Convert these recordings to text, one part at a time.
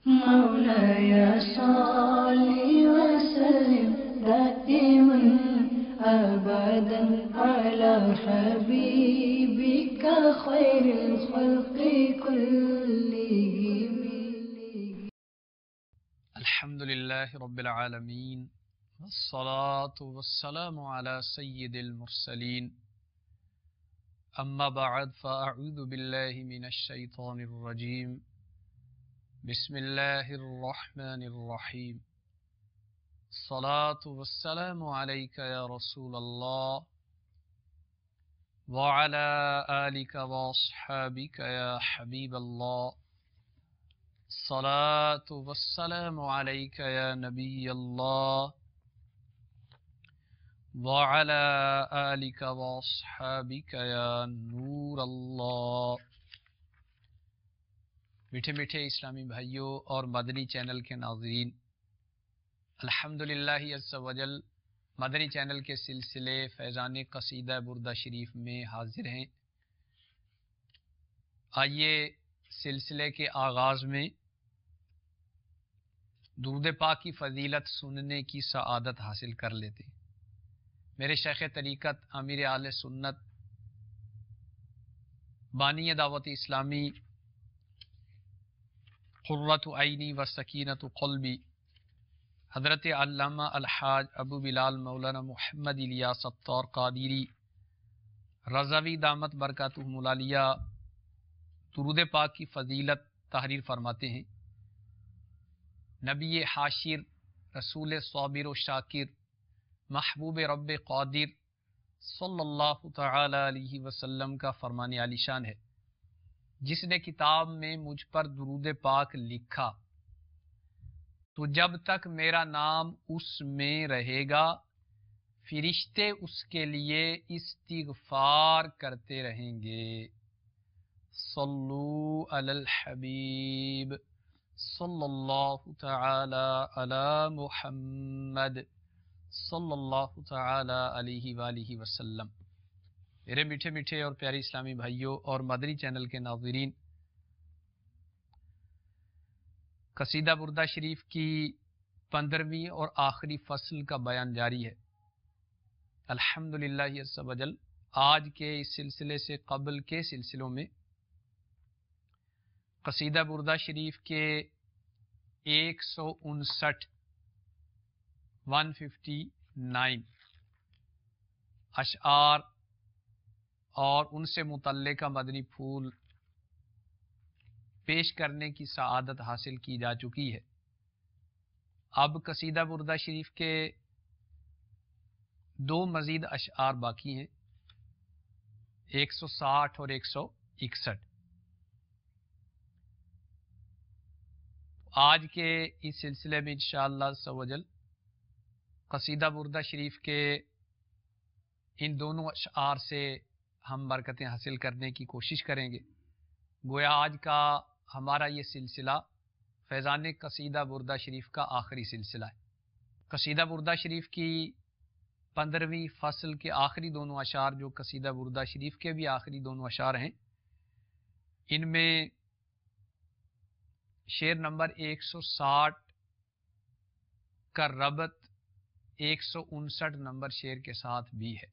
مولاي صل وسلم دائما أبدا على حبيبك خير الخلق كلهم. الحمد لله رب العالمين والصلاة والسلام على سيد المرسلين أما بعد فأعوذ بالله من الشيطان الرجيم بسم الله الرحمن الرحيم الصلاة والسلام عليك يا رسول الله وعلى آلك وأصحابك يا حبيب الله الصلاة والسلام عليك يا نبي الله وعلى آلك وأصحابك يا نور الله. میٹھے میٹھے اسلامی بھائیوں اور مدنی چینل کے ناظرین، الحمدللہ عز وجل مدنی چینل کے سلسلے فیضان قصیدہ بردہ شریف میں حاضر ہیں. آئیے سلسلے کے آغاز میں درود پاک کی فضیلت سننے کی سعادت حاصل کر لیتے ہیں. میرے شیخ طریقت امیر اہل سنت بانی دعوت اسلامی قرۃ عینی و سکینۃ قلبی حضرت علامہ الحاج ابو بلال مولانا محمد الیاس ستار قادری رضوی دامت برکاتہم العالیہ درود پاک کی فضیلت تحریر فرماتے ہیں. نبی حاشر، رسول صابر و شاکر، محبوب رب قادر صلی اللہ تعالی علیہ وسلم کا فرمان عالی شان ہے، جس نے کتاب میں مجھ پر درود پاک لکھا تو جب تک میرا نام اس میں رہے گا فرشتے اس کے لیے استغفار کرتے رہیں گے. صلو علی الحبیب صلی اللہ تعالی علی محمد صلی اللہ تعالی علیہ وآلہ وسلم. میرے میٹھے میٹھے اور پیارے اسلامی بھائیوں اور مدنی چینل کے ناظرین، قصیدہ بردہ شریف کی 15ویں اور آخری فصل کا بیان جاری ہے. الحمدللہ عز وجل آج کے اس سلسلے سے قبل کے سلسلوں میں قصیدہ بردہ شریف کے 159 اشعار اور ان سے متعلقہ مدنی پھول پیش کرنے کی سعادت حاصل کی جا چکی ہے. اب قصیدہ بردہ شریف کے 2 مزید اشعار باقی ہیں، 160 اور 161. آج کے اس سلسلے میں انشاءاللہ عز و جل قصیدہ بردہ شریف کے ان دونوں اشعار سے ہم برکتیں حاصل کرنے کی کوشش کریں گے. گویا آج کا ہمارا یہ سلسلہ فیضان قصیدہ بردہ شریف کا آخری سلسلہ ہے. قصیدہ بردہ شریف کی 15ویں فصل کے آخری دونوں اشعار جو قصیدہ بردہ شریف کے بھی آخری دونوں اشعار ہیں، ان میں شعر نمبر 160 کا ربط 159 نمبر شعر کے ساتھ بھی ہے،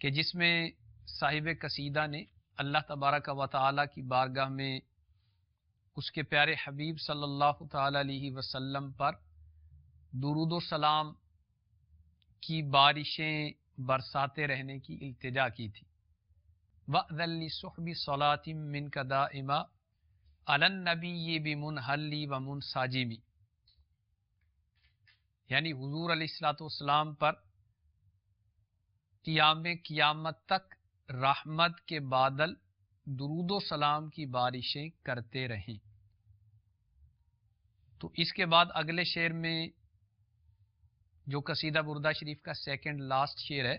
کہ جس میں صاحب قصیدہ نے اللہ تبارک و تعالی کی بارگاہ میں اس کے پیارے حبیب صلی اللہ تعالی علیہ وسلم پر درود و سلام کی بارشیں برساتے رہنے کی التجا کی تھی. وَأْذَن لِّصُحْبِ صَلَاةٍ مِّنْكَ دَائِمًا عَلَى النَّبِيِّ بِمُنْهَلِّ وَمُنْسَاجِمِ، یعنی حضور علیہ الصلوۃ والسلام پر قیامت تک رحمت کے بادل درود و سلام کی بارشیں کرتے رہیں. تو اس کے بعد اگلے شعر میں جو قصیدہ بردہ شریف کا سیکنڈ لاسٹ شعر ہے،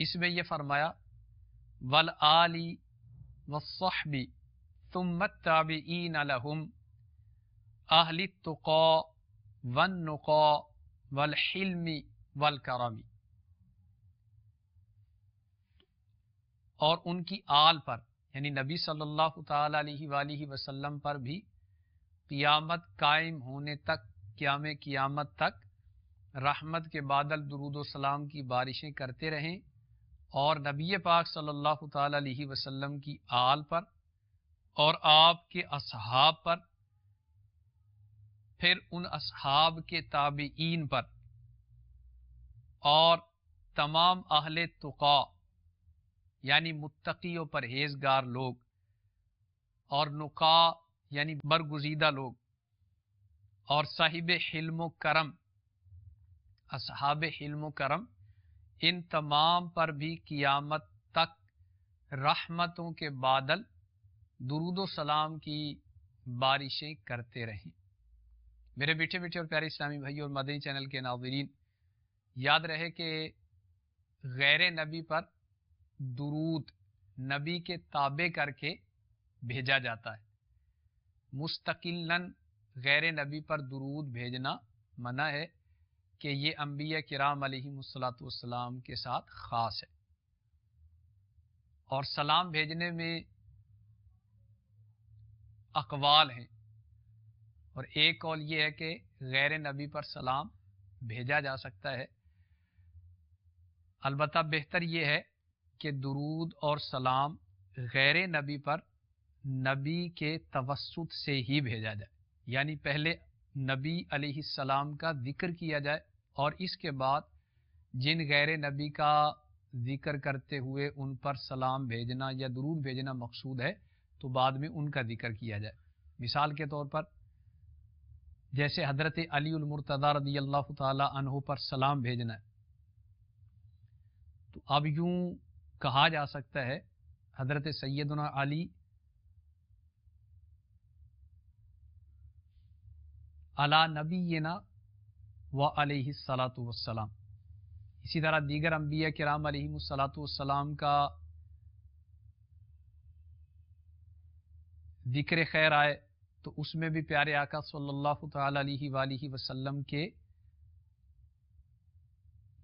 اس میں یہ فرمایا وَالْآلِ وَالصَّحْبِ ثُمَّ التَّابِعِينَ لَهُمْ أَهْلِ التُّقَىٰ وَالنُّقَىٰ وَالْحِلْمِ وَالْكَرَمِ، اور ان کی آل پر یعنی نبی صلی اللہ تعالی علیہ وآلہ وسلم پر بھی قیامت قائم ہونے تک، قیام قیامت تک رحمت کے بادل درود و سلام کی بارشیں کرتے رہیں، اور نبی پاک صلی اللہ تعالی علیہ وسلم کی آل پر اور آپ کے اصحاب پر، پھر ان اصحاب کے تابعین پر، اور تمام اہل تقا یعنی متقی و پرہیزگار لوگ، اور نقا یعنی برگزیدہ لوگ، اور صاحب حلم و کرم، اصحاب حلم و کرم، ان تمام پر بھی قیامت تک رحمتوں کے بادل درود و سلام کی بارشیں کرتے رہیں۔ میرے میٹھے میٹھے اور پیارے اسلامی بھائی اور مدنی چینل کے ناظرین، یاد رہے کہ غیر نبی پر درود نبی کے تابع کر کے بھیجا جاتا ہے، مستقلاً غیر نبی پر درود بھیجنا منع ہے، کہ یہ انبیاء کرام علیہم السلام کے ساتھ خاص ہے۔ اور سلام بھیجنے میں اقوال ہیں، اور ایک قول یہ ہے کہ غیر نبی پر سلام بھیجا جا سکتا ہے، البتہ بہتر یہ ہے کہ درود اور سلام غیر نبی پر نبی کے توسط سے ہی بھیجا جائے، یعنی پہلے نبی علیہ السلام کا ذکر کیا جائے، اور اس کے بعد جن غیر نبی کا ذکر کرتے ہوئے ان پر سلام بھیجنا یا درود بھیجنا مقصود ہے تو بعد میں ان کا ذکر کیا جائے۔ مثال کے طور پر جیسے حضرت علی المرتضی رضی اللہ تعالی عنہ پر سلام بھیجنا ہے، تو اب یوں کہا جا سکتا ہے حضرت سیدنا علی علی نبینا و علیہ الصلاۃ والسلام۔ اسی طرح دیگر انبیاء کرام علیہم الصلاۃ والسلام کا ذکر خیر آئے تو اس میں بھی پیارے آقا صلی اللہ تعالی علیہ وآلہ وسلم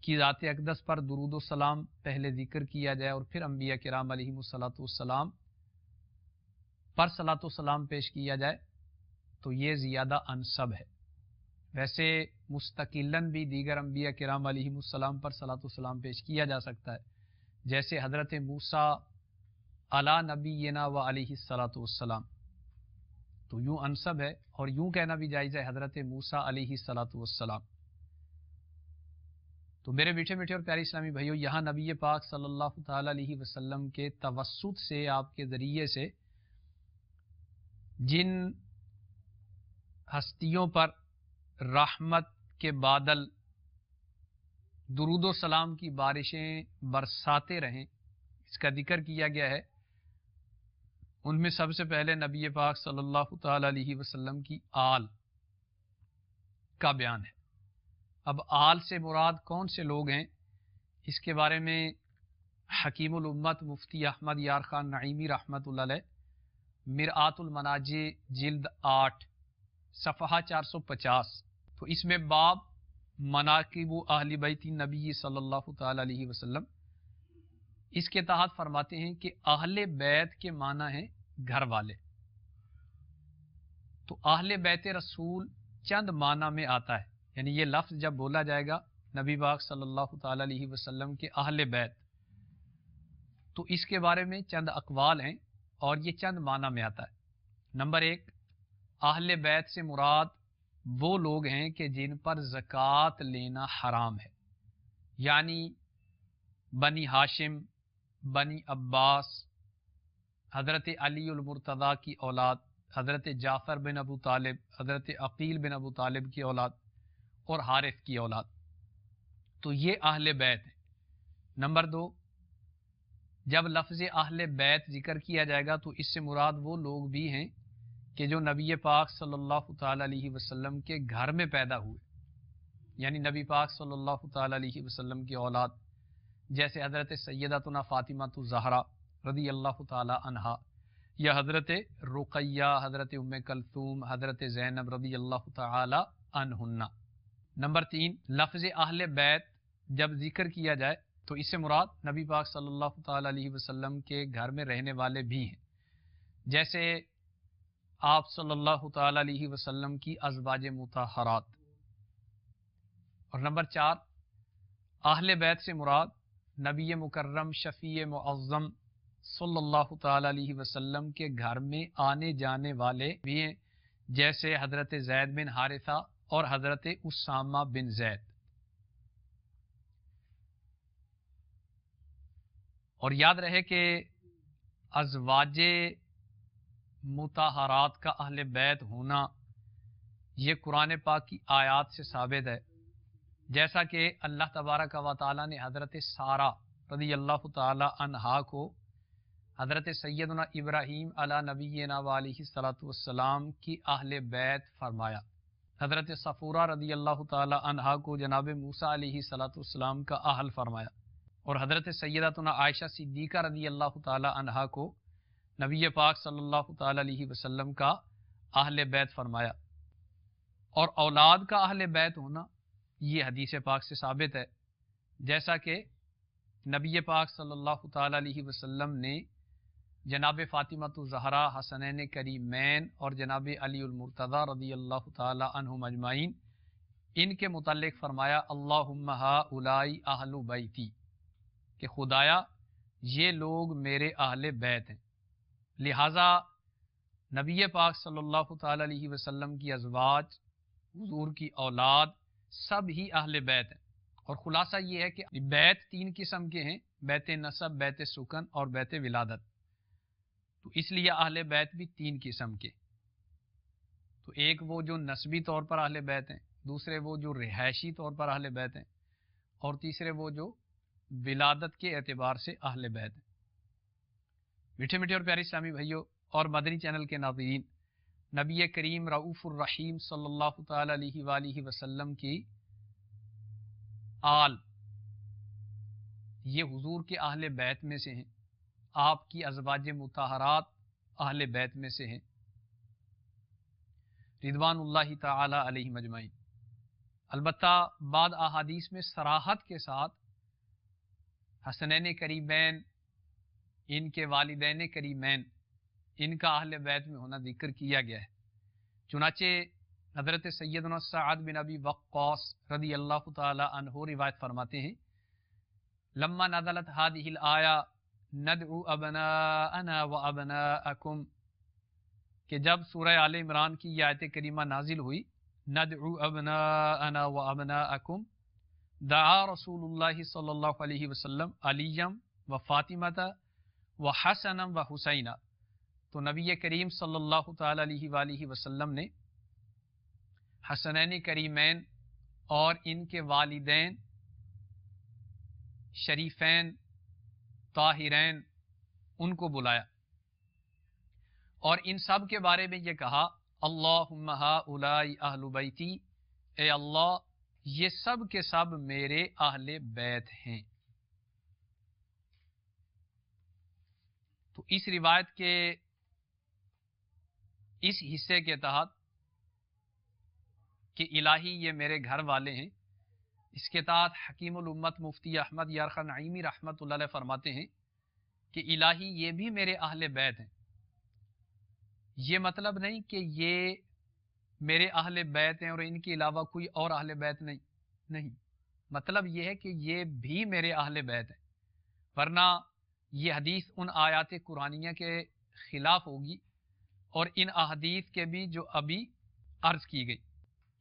کی ذات اقدس پر درود و سلام پہلے ذکر کیا جائے، اور پھر انبیاء کرام علیہم الصلاۃ والسلام پر صلاۃ و سلام پیش کیا جائے، تو یہ زیادہ انسب ہے۔ ویسے مستقلاً بھی دیگر انبیاء کرام علیہم السلام پر صلاۃ و سلام پیش کیا جا سکتا ہے، جیسے حضرت موسیٰ علی نبینا و علیہ الصلاۃ والسلام، تو یوں انسب ہے، اور یوں کہنا بھی جائز ہے حضرت موسیٰ علیہ الصلاۃ والسلام۔ تو میرے میٹھے میٹھے اور پیارے اسلامی بھائیوں، یہاں نبی پاک صلی اللہ تعالی علیہ وسلم کے توسط سے، آپ کے ذریعے سے جن ہستیوں پر رحمت کے بادل درود و سلام کی بارشیں برساتے رہیں، اس کا ذکر کیا گیا ہے، ان میں سب سے پہلے نبی پاک صلی اللہ تعالی علیہ وسلم کی آل کا بیان ہے۔ اب آل سے مراد کون سے لوگ ہیں، اس کے بارے میں حکیم الامت مفتی احمد یار خان نعیمی رحمۃ اللہ علیہ مرآت المناجی جلد 8 صفحہ 450، تو اس میں باب مناقب اہل بیت نبی صلی اللہ تعالی علیہ وسلم، اس کے تحت فرماتے ہیں کہ اہل بیت کے معنی ہیں گھر والے۔ تو اہل بیت رسول چند معنی میں آتا ہے، یعنی یہ لفظ جب بولا جائے گا نبی پاک صلی اللہ تعالی علیہ وسلم کے اہل بیت، تو اس کے بارے میں چند اقوال ہیں، اور یہ چند معنی میں آتا ہے۔ نمبر 1، اہل بیت سے مراد وہ لوگ ہیں کہ جن پر زکوٰۃ لینا حرام ہے، یعنی بنی ہاشم، بنی عباس، حضرت علی المرتضی کی اولاد، حضرت جعفر بن ابو طالب، حضرت عقیل بن ابو طالب کی اولاد، اور حارث کی اولاد، تو یہ اہل بیت ہیں۔ نمبر 2، جب لفظ اہل بیت ذکر کیا جائے گا تو اس سے مراد وہ لوگ بھی ہیں کہ جو نبی پاک صلی اللہ تعالی علیہ وسلم کے گھر میں پیدا ہوئے، یعنی نبی پاک صلی اللہ تعالی علیہ وسلم کی اولاد، جیسے حضرت سیدتنا فاطمہ الزہرا رضی اللہ تعالی عنہا، یا حضرت رقیہ، حضرت ام کلثوم، حضرت زینب رضی اللہ تعالی عنہن۔ نمبر 3، لفظ اہل بیت جب ذکر کیا جائے تو اس سے مراد نبی پاک صلی اللہ تعالی علیہ وسلم کے گھر میں رہنے والے بھی ہیں، جیسے آپ صلی اللہ تعالی علیہ وسلم کی ازواج مطہرات۔ اور نمبر 4، اہل بیت سے مراد نبی مکرم شفیع معظم صلی اللہ تعالی علیہ وسلم کے گھر میں آنے جانے والے بھی ہیں، جیسے حضرت زید بن حارثہ اور حضرت اسامہ بن زید۔ اور یاد رہے کہ ازواج مطہرات کا اہل بیت ہونا یہ قرآن پاک کی آیات سے ثابت ہے، جیسا کہ اللہ تبارک و تعالیٰ نے حضرت سارہ رضی اللہ تعالی عنہا کو حضرت سیدنا ابراہیم علی نبینا و علیہ الصلوۃ والسلام کی اہل بیت فرمایا، حضرت صفورہ رضی اللہ تعالی عنہا کو جناب موسیٰ علیہ الصلوۃ والسلام کا اہل فرمایا، اور حضرت سیدتنا عائشہ صدیقہ رضی اللہ تعالی عنہا کو نبی پاک صلی اللہ تعالی علیہ وسلم کا اہل بیت فرمایا۔ اور اولاد کا اہل بیت ہونا یہ حدیث پاک سے ثابت ہے، جیسا کہ نبی پاک صلی اللہ تعالی علیہ وسلم نے جناب فاطمہ الزہرا، حسنین کریمین اور جناب علی المرتضی رضی اللہ تعالی عنہم اجمعین ان کے متعلق فرمایا اللہم ہؤلاء اہل بیتی، کہ خدایا یہ لوگ میرے اہل بیت ہیں۔ لہٰذا نبی پاک صلی اللہ تعالی علیہ وسلم کی ازواج، حضور کی اولاد سب ہی اہل بیت ہیں۔ اور خلاصہ یہ ہے کہ بیت 3 قسم کے ہیں، بیت نسب، بیت سکن اور بیت ولادت۔ تو اس لیے اہل بیت بھی 3 قسم کے، تو ایک وہ جو نسبی طور پر اہل بیت ہیں، دوسرے وہ جو رہائشی طور پر اہل بیت ہیں، اور تیسرے وہ جو ولادت کے اعتبار سے اہل بیت ہیں۔ میٹھے میٹھے اور پیارے اسلامی بھائیوں اور مدنی چینل کے ناظرین، نبی کریم رؤوف الرحیم صلی اللہ تعالی علیہ وآلہ وسلم کی آل یہ حضور کے اہل بیت میں سے ہیں، آپ کی ازواج مطہرات اہل بیت میں سے ہیں رضوان اللہ تعالی علیہ مجمعین۔ البتہ بعض احادیث میں صراحت کے ساتھ حسنین کریمین، ان کے والدین کریمین، ان کا اہل بیت میں ہونا ذکر کیا گیا ہے۔ چنانچہ حضرت سیدنا سعد بن ابی وقاص رضی اللہ تعالی عنہ روایت فرماتے ہیں لما نزلت هذه الآیہ ندعو ابناءنا وابناءکم، کہ جب سورہ آل عمران کی یہ آیت کریمہ نازل ہوئی ندعو ابناءنا وابناءکم، دعا رسول اللہ صلی اللہ علیہ وسلم علیم و فاطمہ و حسن و حسینہ، تو نبی کریم صلی اللہ تعالی علیہ وآلہ وسلم نے حسنین کریمین اور ان کے والدین شریفین طاہرین ان کو بلایا، اور ان سب کے بارے میں یہ کہا اللہم ہؤلاء اہل بیتی، اے اللہ یہ سب کے سب میرے اہل بیت ہیں۔ تو اس روایت کے اس حصے کے تحت کہ الہی یہ میرے گھر والے ہیں، اس کے تحت حکیم الامت مفتی احمد یارخان نعیمی رحمۃ اللہ علیہ فرماتے ہیں کہ الہی یہ بھی میرے اہل بیت ہیں۔ یہ مطلب نہیں کہ یہ میرے اہل بیت ہیں اور ان کے علاوہ کوئی اور اہل بیت نہیں، مطلب یہ ہے کہ یہ بھی میرے اہل بیت ہیں، ورنہ یہ حدیث ان آیات قرآنیہ کے خلاف ہوگی، اور ان احادیث کے بھی جو ابھی عرض کی گئی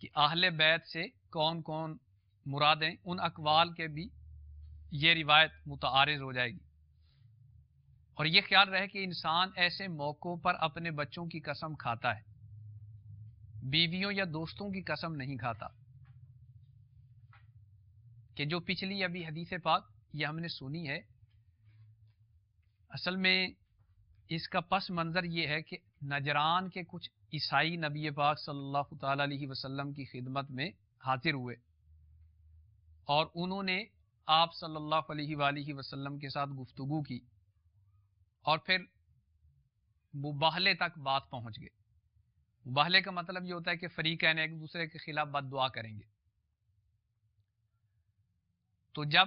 کہ اہل بیت سے کون کون مراد ہیں، ان اقوال کے بھی یہ روایت متعارض ہو جائے گی۔ اور یہ خیال رہے کہ انسان ایسے موقعوں پر اپنے بچوں کی قسم کھاتا ہے، بیویوں یا دوستوں کی قسم نہیں کھاتا، کہ جو پچھلی ابھی حدیث پاک یہ ہم نے سنی ہے، اصل میں اس کا پس منظر یہ ہے کہ نجران کے کچھ عیسائی نبی پاک صلی اللہ تعالی علیہ وسلم کی خدمت میں حاضر ہوئے، اور انہوں نے آپ صلی اللہ علیہ وآلہ وسلم کے ساتھ گفتگو کی، اور پھر مباہلے تک بات پہنچ گئے۔ مباہلے کا مطلب یہ ہوتا ہے کہ فریقین ایک دوسرے کے خلاف بد دعا کریں گے۔ تو جب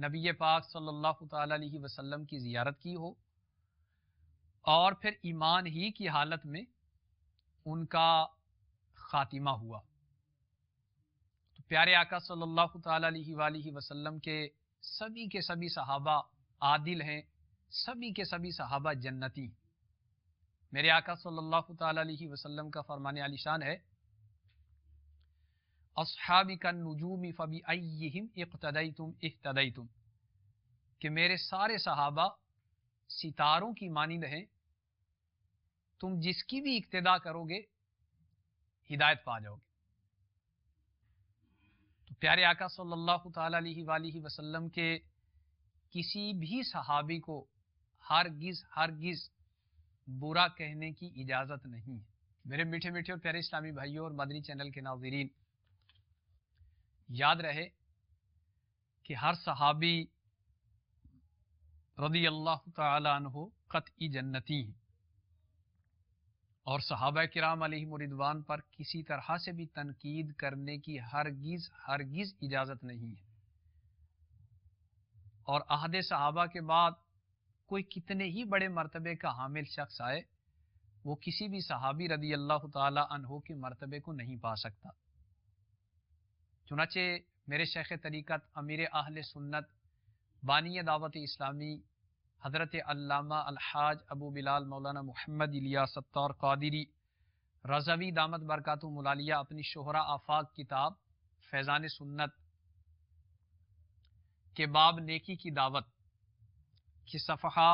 نبی پاک صلی اللہ تعالی علیہ وسلم کی زیارت کی ہو اور پھر ایمان ہی کی حالت میں ان کا خاتمہ ہوا، تو پیارے آقا صلی اللہ تعالی علیہ وآلہ وسلم کے سبھی صحابہ عادل ہیں، سبھی کے سبھی صحابہ جنتی۔ میرے آقا صلی اللہ تعالی علیہ وسلم کا فرمان عالی شان ہے، اصحابی کالنجوم فبأیہم اقتدیتم اہتدیتم، کہ میرے سارے صحابہ ستاروں کی مانند ہیں، تم جس کی بھی اقتدا کرو گے ہدایت پا جاؤ گے۔ تو پیارے آقا صلی اللہ تعالی علیہ وآلہ وسلم کے کسی بھی صحابی کو ہرگز برا کہنے کی اجازت نہیں ہے۔ میرے میٹھے میٹھے اور پیارے اسلامی بھائیوں اور مدنی چینل کے ناظرین، یاد رہے کہ ہر صحابی رضی اللہ تعالی عنہ قطعی جنتی ہیں، اور صحابہ کرام علیہم رضوان پر کسی طرح سے بھی تنقید کرنے کی ہرگز اجازت نہیں ہے۔ اور عہد صحابہ کے بعد کوئی کتنے ہی بڑے مرتبے کا حامل شخص آئے، وہ کسی بھی صحابی رضی اللہ تعالی عنہ کے مرتبے کو نہیں پا سکتا۔ چنانچہ میرے شیخ طریقت امیر اہل سنت بانی دعوت اسلامی حضرت علامہ الحاج ابو بلال مولانا محمد الیاس ستار قادری رضوی دامت برکاتہم العالیہ اپنی شہرا آفاق کتاب فیضان سنت کے باب نیکی کی دعوت کے صفحہ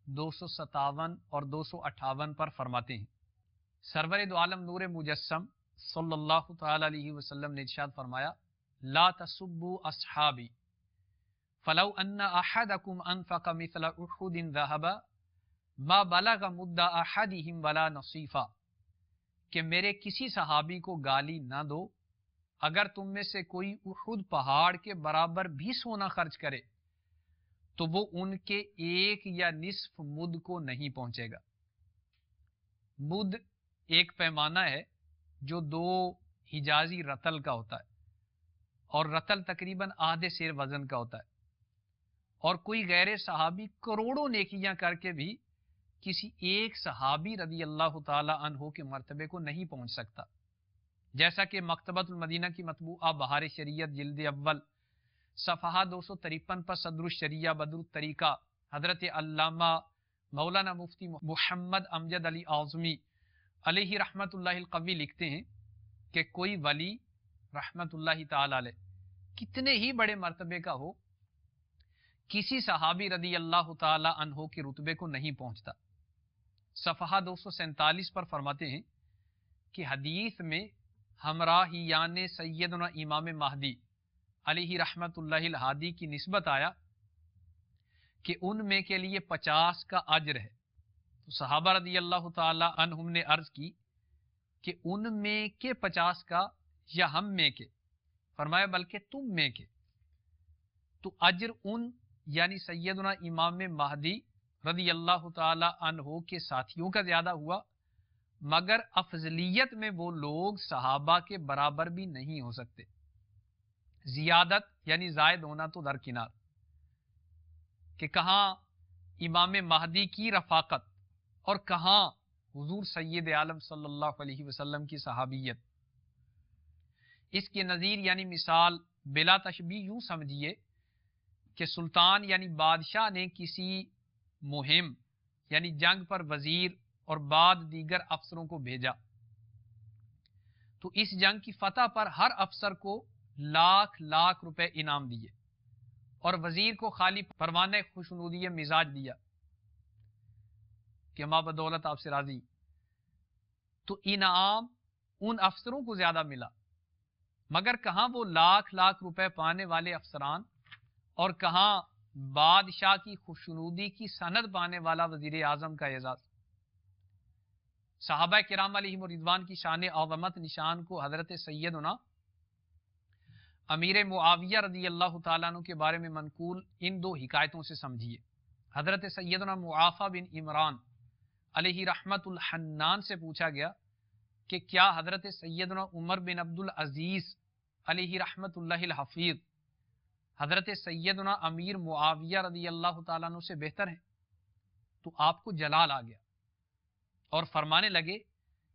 257 اور 258 پر فرماتے ہیں، سرور دو عالم نور مجسم صلی اللہ تعالی علیہ وسلم نے ارشاد فرمایا، لا تسبوا اصحابی فلو ان احدکم انفق مثل احد ذهبا ما بلغ مد احدهم ولا نصیفا، کہ میرے کسی صحابی کو گالی نہ دو، اگر تم میں سے کوئی احد پہاڑ کے برابر بھی سونا خرچ کرے تو وہ ان کے ایک یا نصف مد کو نہیں پہنچے گا۔ مد ایک پیمانہ ہے جو 2 حجازی رتل کا ہوتا ہے، اور رتل تقریباً آدھے سیر وزن کا ہوتا ہے، اور کوئی غیر صحابی کروڑوں نیکیاں کر کے بھی کسی ایک صحابی رضی اللہ تعالی عنہ کے مرتبے کو نہیں پہنچ سکتا، جیسا کہ مکتبۃ المدینہ کی مطبوعہ بہار شریعت جلد اول صفحہ 253 پر صدر الشریعہ بدر الطریقہ حضرت علامہ مولانا مفتی محمد امجد علی اعظمی علیہ رحمت اللہ القوی لکھتے ہیں کہ کوئی ولی رحمت اللہ تعالی علیہ کتنے ہی بڑے مرتبے کا ہو، کسی صحابی رضی اللہ تعالی عنہ کے رتبے کو نہیں پہنچتا۔ صفحہ 247 پر فرماتے ہیں کہ حدیث میں ہمراہیان سیدنا امام مہدی علیہ رحمت اللہ الہادی کی نسبت آیا کہ ان میں کے لیے 50 کا اجر ہے، تو صحابہ رضی اللہ تعالی عنہم نے عرض کی کہ ان میں کے 50 کا یا ہم میں کے؟ فرمایا بلکہ تم میں کے۔ تو اجر ان یعنی سیدنا امام مہدی رضی اللہ تعالی عنہ کے ساتھیوں کا زیادہ ہوا، مگر افضلیت میں وہ لوگ صحابہ کے برابر بھی نہیں ہو سکتے۔ زیادت یعنی زائد ہونا تو درکنار، کہ کہاں امام مہدی کی رفاقت اور کہاں حضور سید عالم صلی اللہ علیہ وسلم کی صحابیت۔ اس کے نظیر یعنی مثال بلا تشبیہ یوں سمجھیے کہ سلطان یعنی بادشاہ نے کسی مہم یعنی جنگ پر وزیر اور بعد دیگر افسروں کو بھیجا، تو اس جنگ کی فتح پر ہر افسر کو لاکھ روپے انعام دیے، اور وزیر کو خالی پروانہ خوشنودی مزاج دیا کہ ماں بدولت آپ سے راضی، تو انعام ان افسروں کو زیادہ ملا، مگر کہاں وہ لاکھ روپے پانے والے افسران اور کہاں بادشاہ کی خوشنودی کی سند پانے والا وزیر اعظم کا اعزاز۔ صحابہ کرام علیہم رضوان کی شان عظمت نشان کو حضرت سیدنا امیر معاویہ رضی اللہ تعالیٰ عنہ کے بارے میں منقول ان 2 حکایتوں سے سمجھیے۔ حضرت سیدنا معافہ بن عمران علیہ رحمت الحنان سے پوچھا گیا کہ کیا حضرت سیدنا عمر بن عبد العزیز علیہ رحمت اللہ الحفیظ حضرت سیدنا امیر معاویہ رضی اللہ تعالیٰ عنہ سے بہتر ہیں؟ تو آپ کو جلال آ گیا اور فرمانے لگے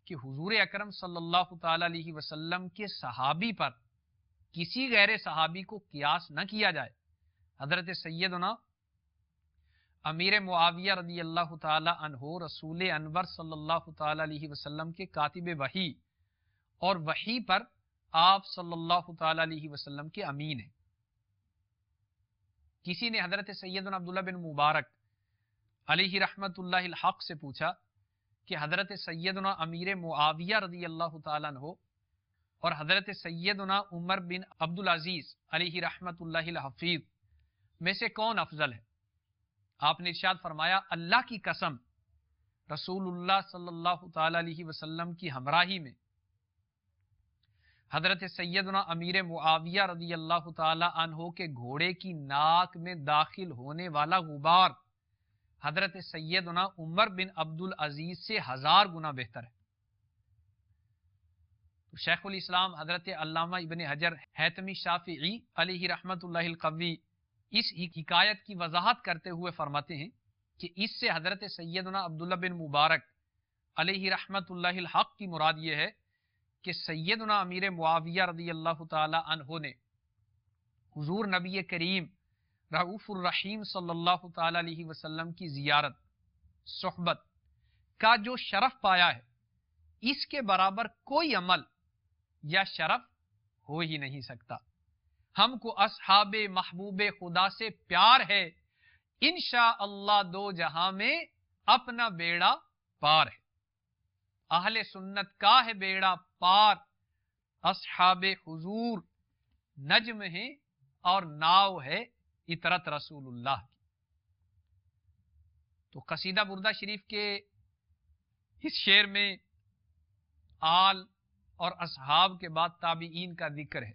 کہ حضور اکرم صلی اللہ تعالیٰ علیہ وسلم کے صحابی پر کسی غیر صحابی کو قیاس نہ کیا جائے۔ حضرت سیدنا امیر معاویہ رضی اللہ تعالیٰ عنہ رسول انور صلی اللہ تعالیٰ علیہ وسلم کے کاتب وحی اور وحی پر آپ صلی اللہ تعالیٰ علیہ وسلم کے امین ہیں۔ کسی نے حضرت سیدنا عبداللہ بن مبارک علیہ رحمت اللہ الحق سے پوچھا کہ حضرت سیدنا امیر معاویہ رضی اللہ تعالیٰ عنہ اور حضرت سیدنا عمر بن عبدالعزیز علیہ رحمت اللہ الحفیظ میں سے کون افضل ہے؟ آپ نے ارشاد فرمایا، اللہ کی قسم، رسول اللہ صلی اللہ تعالیٰ علیہ وسلم کی ہمراہی میں حضرت سیدنا امیر معاویہ رضی اللہ تعالیٰ عنہ کے گھوڑے کی ناک میں داخل ہونے والا غبار حضرت سیدنا عمر بن عبدالعزیز سے 1000 گنا بہتر ہے۔ تو شیخ الاسلام حضرت علامہ ابن حجر حیثمی شافعی علیہ رحمت اللہ القوی اس حکایت کی وضاحت کرتے ہوئے فرماتے ہیں کہ اس سے حضرت سیدنا عبداللہ بن مبارک علیہ رحمت اللہ الحق کی مراد یہ ہے کہ سیدنا امیر معاویہ رضی اللہ تعالی عنہ نے حضور نبی کریم رؤوف الرحیم صلی اللہ تعالی علیہ وسلم کی زیارت صحبت کا جو شرف پایا ہے، اس کے برابر کوئی عمل یا شرف ہو ہی نہیں سکتا۔ ہم کو اصحاب محبوب خدا سے پیار ہے، انشاءاللہ دو جہاں میں اپنا بیڑا پار ہے۔ اہل سنت کا ہے بیڑا پار، اصحاب حضور نجم ہیں اور ناؤ ہے اطرت رسول اللہ کی۔ تو قصیدہ بردہ شریف کے اس شعر میں آل اور اصحاب کے بعد تابعین کا ذکر ہے۔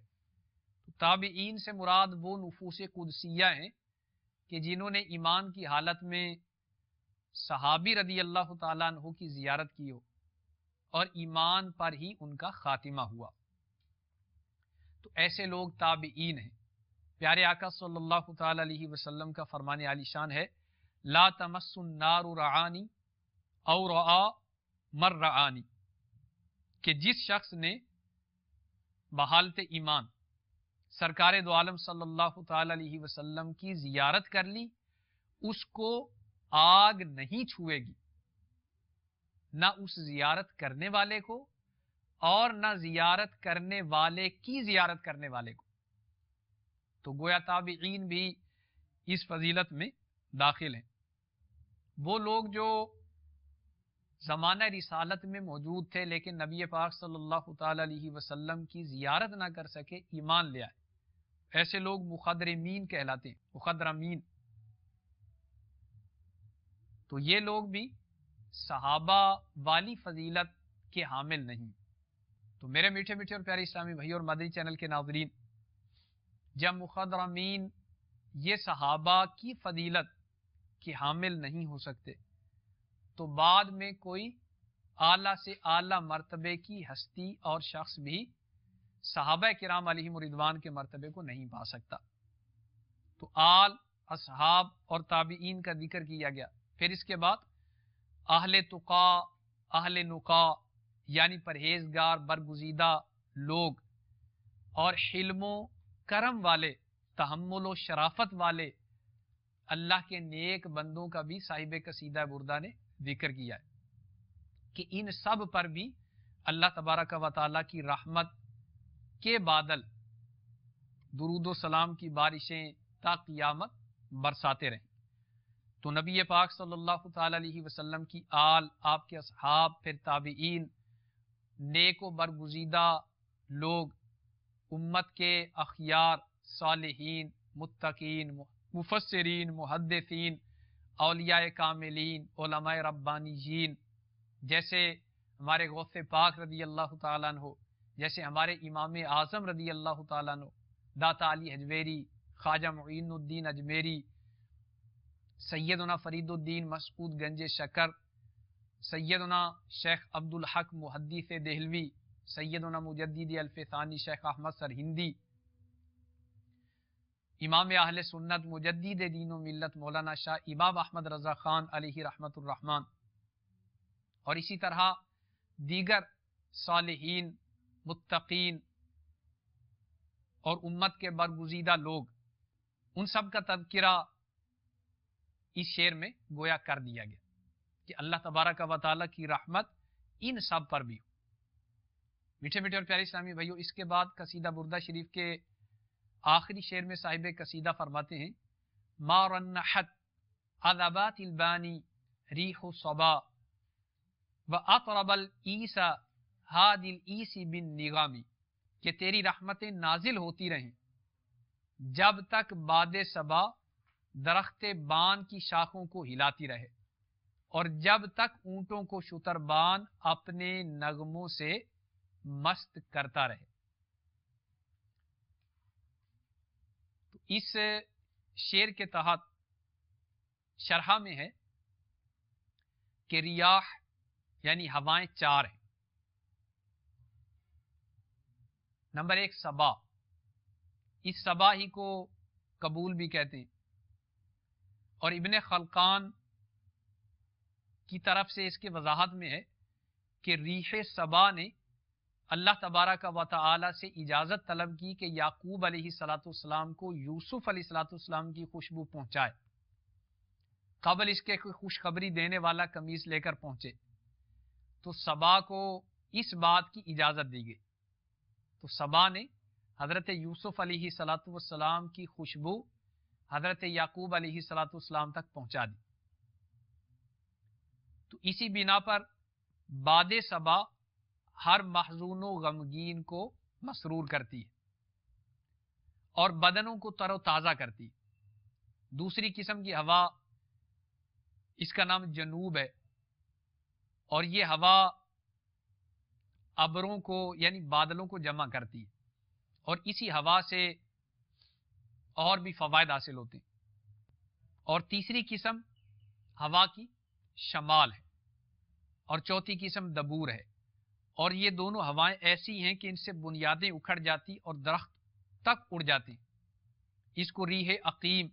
تابعین سے مراد وہ نفوس قدسیہ ہیں کہ جنہوں نے ایمان کی حالت میں صحابی رضی اللہ تعالیٰ عنہ کی زیارت کی ہو اور ایمان پر ہی ان کا خاتمہ ہوا، تو ایسے لوگ تابعین ہیں۔ پیارے آقا صلی اللہ تعالیٰ علیہ وسلم کا فرمان عالی شان ہے، لا تمس النار رعانی او رعا مر رعانی، کہ جس شخص نے بحالت ایمان سرکار دو عالم صلی اللہ تعالی علیہ وسلم کی زیارت کر لی، اس کو آگ نہیں چھوئے گی، نہ اس زیارت کرنے والے کو اور نہ زیارت کرنے والے کی زیارت کرنے والے کو۔ تو گویا تابعین بھی اس فضیلت میں داخل ہیں۔ وہ لوگ جو زمانہ رسالت میں موجود تھے لیکن نبی پاک صلی اللہ تعالی علیہ وسلم کی زیارت نہ کر سکے، ایمان لے آئے، ایسے لوگ مخدرمین کہلاتے ہیں، مخدرمین۔ تو یہ لوگ بھی صحابہ والی فضیلت کے حامل نہیں۔ تو میرے میٹھے میٹھے اور پیارے اسلامی بھائی اور مدنی چینل کے ناظرین، جب مخدرمین یہ صحابہ کی فضیلت کے حامل نہیں ہو سکتے، تو بعد میں کوئی اعلیٰ سے اعلیٰ مرتبے کی ہستی اور شخص بھی صحابہ کرام علیہم رضوان کے مرتبے کو نہیں پا سکتا۔ تو آل، اصحاب اور تابعین کا ذکر کیا گیا۔ پھر اس کے بعد اہل تقا، اہل نقا یعنی پرہیزگار برگزیدہ لوگ اور حلم و کرم والے، تحمل و شرافت والے اللہ کے نیک بندوں کا بھی صاحب قصیدہ بردہ نے ذکر کیا ہے کہ ان سب پر بھی اللہ تبارک و تعالیٰ کی رحمت کے بادل، درود و سلام کی بارشیں تا قیامت برساتے رہیں۔ تو نبی پاک صلی اللہ تعالی علیہ وسلم کی آل، آپ کے اصحاب، پھر تابعین، نیک و برگزیدہ لوگ، امت کے اخیار، صالحین، متقین، مفسرین، محدثین، اولیاء کاملین، علماء ربانیین، جیسے ہمارے غوث پاک رضی اللہ تعالیٰ عنہ، جیسے ہمارے امام اعظم رضی اللہ تعالیٰ عنہ، داتا علی حجویری، خواجہ معین الدین اجمیری، سیدنا فرید الدین مسعود گنج شکر، سیدنا شیخ عبد الحق محدث دہلوی، سیدنا مجدد الف ثانی شیخ احمد سرہندی، امام اہل سنت مجدد دین و ملت مولانا شاہ امام احمد رضا خان علیہ رحمت الرحمن، اور اسی طرح دیگر صالحین، متقین اور امت کے برگزیدہ لوگ، ان سب کا تذکرہ اس شعر میں گویا کر دیا گیا کہ اللہ تبارک و تعالیٰ کی رحمت ان سب پر بھی ہو۔ میٹھے میٹھے اور پیارے اسلامی بھائیو، اس کے بعد قصیدہ بردہ شریف کے آخری شعر میں صاحب قصیدہ فرماتے ہیں: ما رنحت عذبات البانی ریح صبا واطرب العیسا ہاد العیسی بن نغامی، کہ تیری رحمتیں نازل ہوتی رہیں جب تک باد صبا درخت بان کی شاخوں کو ہلاتی رہے، اور جب تک اونٹوں کو شتربان اپنے نغموں سے مست کرتا رہے۔ تو اس شعر کے تحت شرح میں ہے کہ ریاح یعنی ہوائیں چار ہیں۔ نمبر ایک صبا، اس صبا ہی کو قبول بھی کہتے ہیں، اور ابن خلقان کی طرف سے اس کے وضاحت میں ہے کہ ریح صبا نے اللہ تبارک و تعالی سے اجازت طلب کی کہ یعقوب علیہ الصلوۃ والسلام کو یوسف علیہ الصلوۃ والسلام کی خوشبو پہنچائے، قبل اس کے خوشخبری دینے والا قمیص لے کر پہنچے۔ تو صبا کو اس بات کی اجازت دی گئی، تو صبا نے حضرت یوسف علیہ الصلوۃ والسلام کی خوشبو حضرت یعقوب علیہ الصلوۃ والسلام تک پہنچا دی۔ تو اسی بنا پر باد صبا ہر محزون و غمگین کو مسرور کرتی ہے اور بدنوں کو تر و تازہ کرتی ہے۔ دوسری قسم کی ہوا، اس کا نام جنوب ہے، اور یہ ہوا ابروں کو یعنی بادلوں کو جمع کرتی ہے، اور اسی ہوا سے اور بھی فوائد حاصل ہوتے ہیں۔ اور تیسری قسم ہوا کی شمال ہے، اور چوتھی قسم دبور ہے، اور یہ دونوں ہوائیں ایسی ہیں کہ ان سے بنیادیں اکھڑ جاتی اور درخت تک اڑ جاتی۔ اس کو ریح عقیم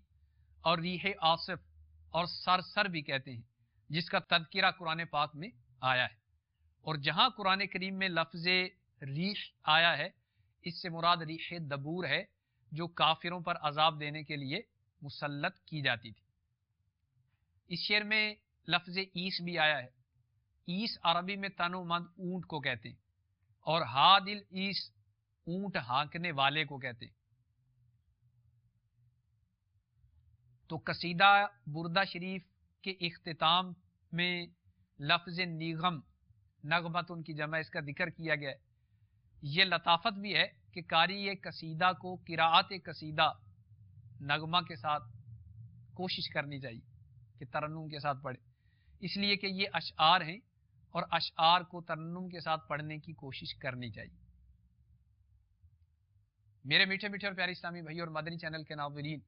اور ریح آصف اور سرسر بھی کہتے ہیں، جس کا تذکرہ قرآن پاک میں آیا ہے۔ اور جہاں قرآن کریم میں لفظ ریح آیا ہے، اس سے مراد ریح دبور ہے، جو کافروں پر عذاب دینے کے لیے مسلط کی جاتی تھی۔ اس شعر میں لفظ ایس بھی آیا ہے۔ ایس عربی میں تن و مند اونٹ کو کہتے ہیں، اور ہادل ایس اونٹ ہانکنے والے کو کہتے ہیں۔ تو قصیدہ بردہ شریف کے اختتام میں لفظ نیغم، نغمت ان کی جمع، اس کا ذکر کیا گیا ہے۔ یہ لطافت بھی ہے کہ قاری یہ قصیدہ کو قراءت قصیدہ نغمہ کے ساتھ کوشش کرنی چاہیے کہ ترنم کے ساتھ پڑھے، اس لیے کہ یہ اشعار ہیں اور اشعار کو ترنم کے ساتھ پڑھنے کی کوشش کرنی چاہیے۔ میرے میٹھے میٹھے اور پیارے اسلامی بھائی اور مدنی چینل کے ناظرین،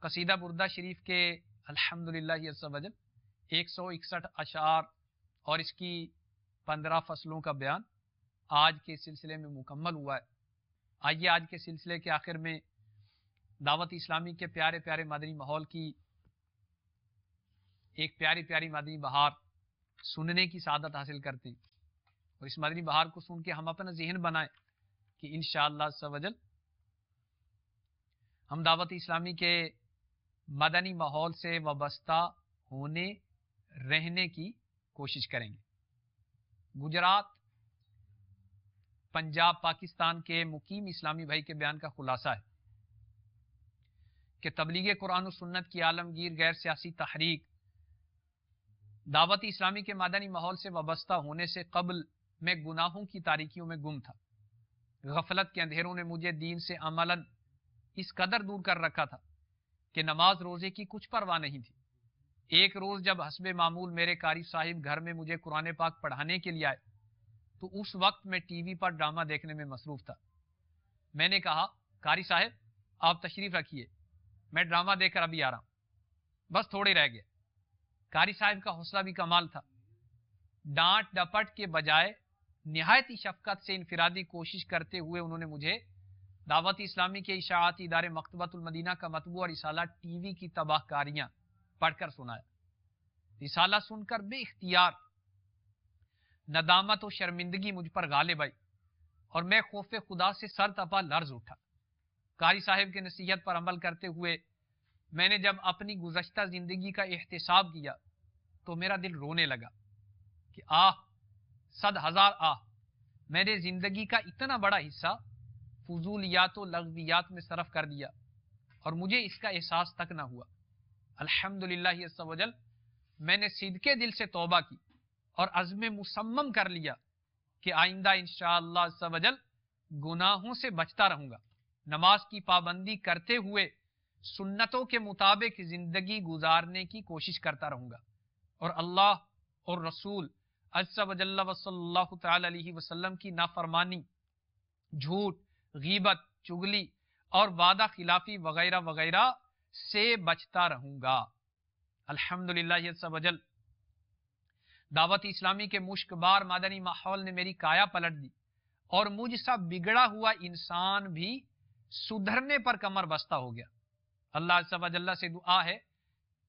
قصیدہ بردہ شریف کے الحمدللہ عز و جل 161 اشعار اور اس کی 15 فصلوں کا بیان آج کے سلسلے میں مکمل ہوا ہے۔ آئیے آج کے سلسلے کے آخر میں دعوت اسلامی کے پیارے پیارے مدنی ماحول کی ایک پیاری پیاری مدنی بہار سننے کی سعادت حاصل کرتے ہیں، اور اس مدنی بہار کو سن کے ہم اپنا ذہن بنائیں کہ انشاءاللہ عز و جل ہم دعوت اسلامی کے مدنی ماحول سے وابستہ ہونے رہنے کی کوشش کریں گے۔ گجرات، پنجاب، پاکستان کے مقیم اسلامی بھائی کے بیان کا خلاصہ ہے کہ تبلیغ قرآن و سنت کی عالمگیر غیر سیاسی تحریک دعوت اسلامی کے مدنی ماحول سے وابستہ ہونے سے قبل میں گناہوں کی تاریکیوں میں گم تھا۔ غفلت کے اندھیروں نے مجھے دین سے عملاً اس قدر دور کر رکھا تھا کہ نماز روزے کی کچھ پرواہ نہیں تھی۔ ایک روز جب حسب معمول میرے قاری صاحب گھر میں مجھے قرآن پاک پڑھانے کے لیے آئے تو اس وقت میں ٹی وی پر ڈرامہ دیکھنے میں مصروف تھا۔ میں نے کہا، قاری صاحب آپ تشریف رکھیے، میں ڈرامہ دیکھ کر ابھی آ رہا ہوں، بس تھوڑے رہ گئے۔ قاری صاحب کا حوصلہ بھی کمال تھا، ڈانٹ ڈپٹ کے بجائے نہایت ہی شفقت سے انفرادی کوشش کرتے ہوئے انہوں نے مجھے دعوت اسلامی کے اشاعتی ادارے مکتبۃ المدینہ کا مطبوع رسالہ ٹی وی کی تباہ کاریاں پڑھ کر سنایا۔ رسالہ سن کر بے اختیار ندامت و شرمندگی مجھ پر غالب آئی اور میں خوف خدا سے سر تپا لرز اٹھا۔ قاری صاحب کے نصیحت پر عمل کرتے ہوئے میں نے جب اپنی گزشتہ زندگی کا احتساب کیا تو میرا دل رونے لگا کہ صد ہزار میں نے زندگی کا اتنا بڑا حصہ فضولیات و لغویات میں صرف کر دیا اور مجھے اس کا احساس تک نہ ہوا۔ الحمدللہ عز و جل میں نے صدقے دل سے توبہ کی اور عزم مصمم کر لیا کہ آئندہ انشاءاللہ عز و جل گناہوں سے بچتا رہوں گا، نماز کی پابندی کرتے ہوئے سنتوں کے مطابق زندگی گزارنے کی کوشش کرتا رہوں گا، اور اللہ اور رسول عز و جل و صلی اللہ تعالی علیہ وسلم کی نافرمانی، جھوٹ، غیبت، چغلی اور وعدہ خلافی وغیرہ وغیرہ سے بچتا رہوں گا۔ الحمدللہ عز و جل دعوت اسلامی کے مشک بار مدنی ماحول نے میری کایا پلٹ دی اور مجھ سا بگڑا ہوا انسان بھی سدھرنے پر کمر بستہ ہو گیا۔ اللہ عز و جل سے دعا ہے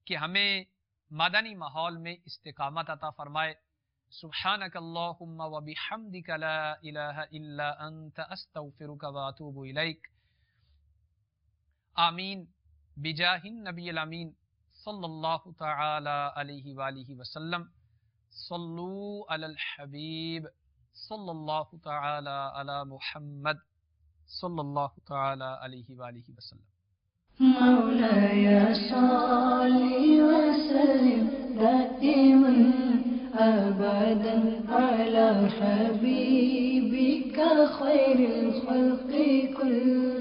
کہ ہمیں مدنی ماحول میں استقامت عطا فرمائے۔ سبحانک اللہم و بحمدک لا الہ الا انت استغفرک و اتوب الیک۔ آمین بجاہ النبی الامین صلی اللہ تعالی علیہ وآلہ وسلم۔ صلو علی الحبیب صلی اللہ تعالی علی محمد صلی اللہ تعالی علیہ وآلہ وسلم۔ مولاي صل وسلم دائما أبدا على حبيبك خير الخلق كلهم